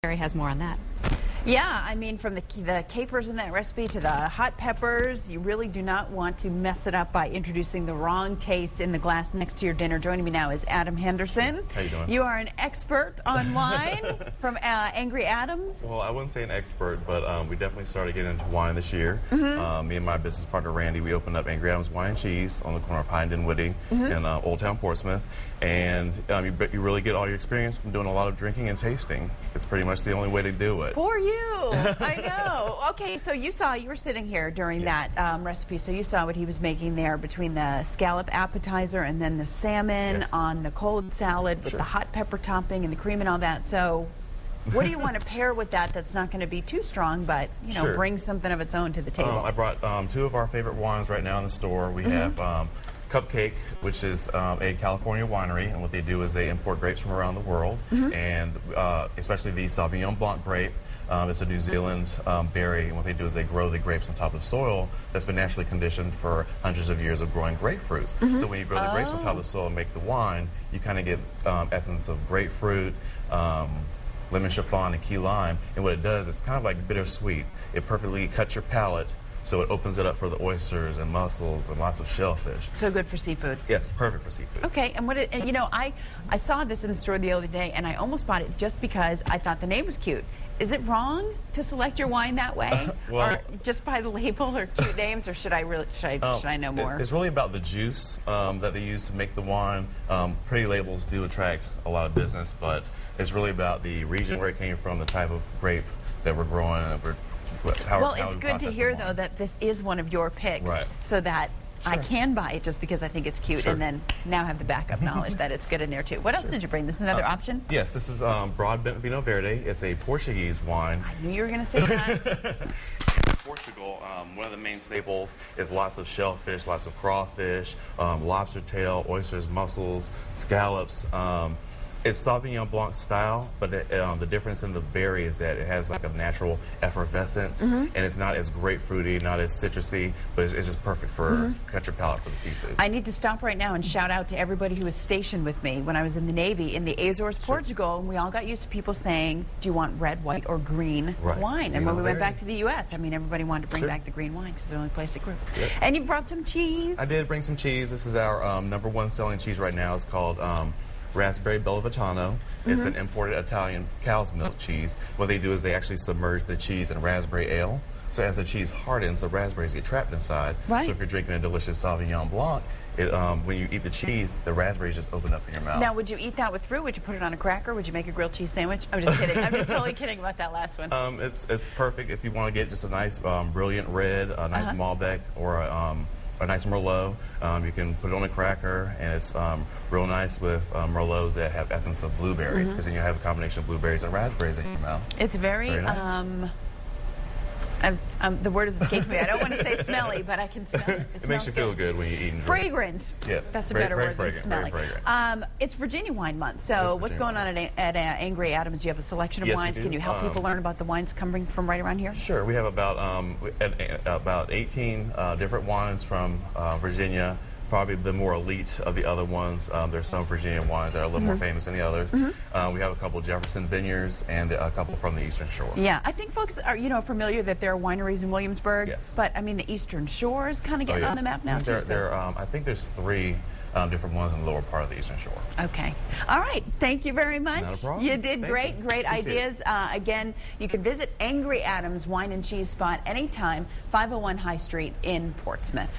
Carrie has more on that. Yeah, I mean, from the capers in that recipe to the hot peppers, you really do not want to mess it up by introducing the wrong taste in the glass next to your dinner. Joining me now is Adam Henderson. How you doing? You are an expert on wine from Angry Adams. Well, I wouldn't say an expert, but we definitely started getting into wine this year. Me and my business partner, Randy, we opened up Angry Adams Wine and Cheese on the corner of Hind and Woody in Old Town Portsmouth. And you really get all your experience from doing a lot of drinking and tasting. It's pretty much the only way to do it. For you. I know. Okay, so you were sitting here during Yes. that recipe, so you saw what he was making there between the scallop appetizer and then the salmon Yes. on the cold salad with Sure. the hot pepper topping and the cream and all that. So what do you want to pair with that that's not going to be too strong, but, you know, Sure. bring something of its own to the table? I brought two of our favorite wines right now in the store. We have Cupcake, which is a California winery, and what they do is they import grapes from around the world, and especially the Sauvignon Blanc grape. It's a New Zealand berry, and what they do is they grow the grapes on top of soil that's been naturally conditioned for hundreds of years of growing grapefruits. So when you grow the grapes on top of the soil and make the wine, you kind of get essence of grapefruit, lemon chiffon, and key lime. And what it does, it's kind of like bittersweet. It perfectly cuts your palate, so it opens it up for the oysters and mussels and lots of shellfish. So good for seafood. Yes, perfect for seafood. Okay, and you know, I saw this in the store the other day, and I almost bought it just because I thought the name was cute. Is it wrong to select your wine that way, Well, or just by the label or cute names, or should I know more? It's really about the juice that they use to make the wine. Pretty labels do attract a lot of business, but it's really about the region where it came from, the type of grape that we're growing, and Well, it's good to hear though that this is one of your picks, Right. so that I Sure. can buy it just because I think it's cute, Sure. and then now have the backup knowledge that it's good in there too. What else did you bring? This is another option? Yes, this is Broadbent Vinho Verde. It's a Portuguese wine. I knew you were going to say that. In Portugal, one of the main staples is lots of shellfish, lots of crawfish, lobster tail, oysters, mussels, scallops. It's Sauvignon Blanc style, but the difference in the berry is that it has like a natural effervescent, and it's not as grapefruity, not as citrusy, but it's just perfect for cut your palate for the seafood. I need to stop right now and shout out to everybody who was stationed with me when I was in the Navy in the Azores, Portugal, and we all got used to people saying, do you want red, white, or green wine? And when we went back to the U.S., I mean, everybody wanted to bring back the green wine because it's the only place it grew. Yep. And you brought some cheese. I did bring some cheese. This is our #1 selling cheese right now. It's called Raspberry Bellavitano. It's an imported Italian cow's milk cheese. What they do is they actually submerge the cheese in raspberry ale. So as the cheese hardens, the raspberries get trapped inside. Right. So if you're drinking a delicious Sauvignon Blanc, when you eat the cheese, the raspberries just open up in your mouth. Now, would you eat that with fruit? Would you put it on a cracker? Would you make a grilled cheese sandwich? I'm just kidding. I'm just totally kidding about that last one. It's perfect if you want to get just a nice brilliant red, a nice Malbec, or a nice Merlot. You can put it on a cracker, and it's real nice with Merlots that have essence of blueberries, because then you have a combination of blueberries and raspberries in your mouth. It's very, nice. the word is escaping me. I don't want to say smelly, but I can smell it. It makes you feel good when you eat and drink. Fragrant. Yeah, That's a very, better very word fragrant, than smelly. very fragrant. It's Virginia Wine Month. So what's going on at Angry Adams? Do you have a selection of Yes, we wines? do. Can you help people learn about the wines coming from right around here? Sure. We have about 18 different wines from Virginia. Probably the more elite of the other ones. There's some Virginia wines that are a little more famous than the others. We have a couple Jefferson Vineyards and a couple from the Eastern Shore. Yeah, I think folks are familiar that there are wineries in Williamsburg. Yes. But I mean the Eastern Shore is kind of getting on the map now too. I think there's 3 different ones in the lower part of the Eastern Shore. Okay. All right. Thank you very much. Not a problem. You did Thank great. you. Great Appreciate ideas. Again, you can visit Angry Adams Wine and Cheese Spot anytime, 501 High Street in Portsmouth.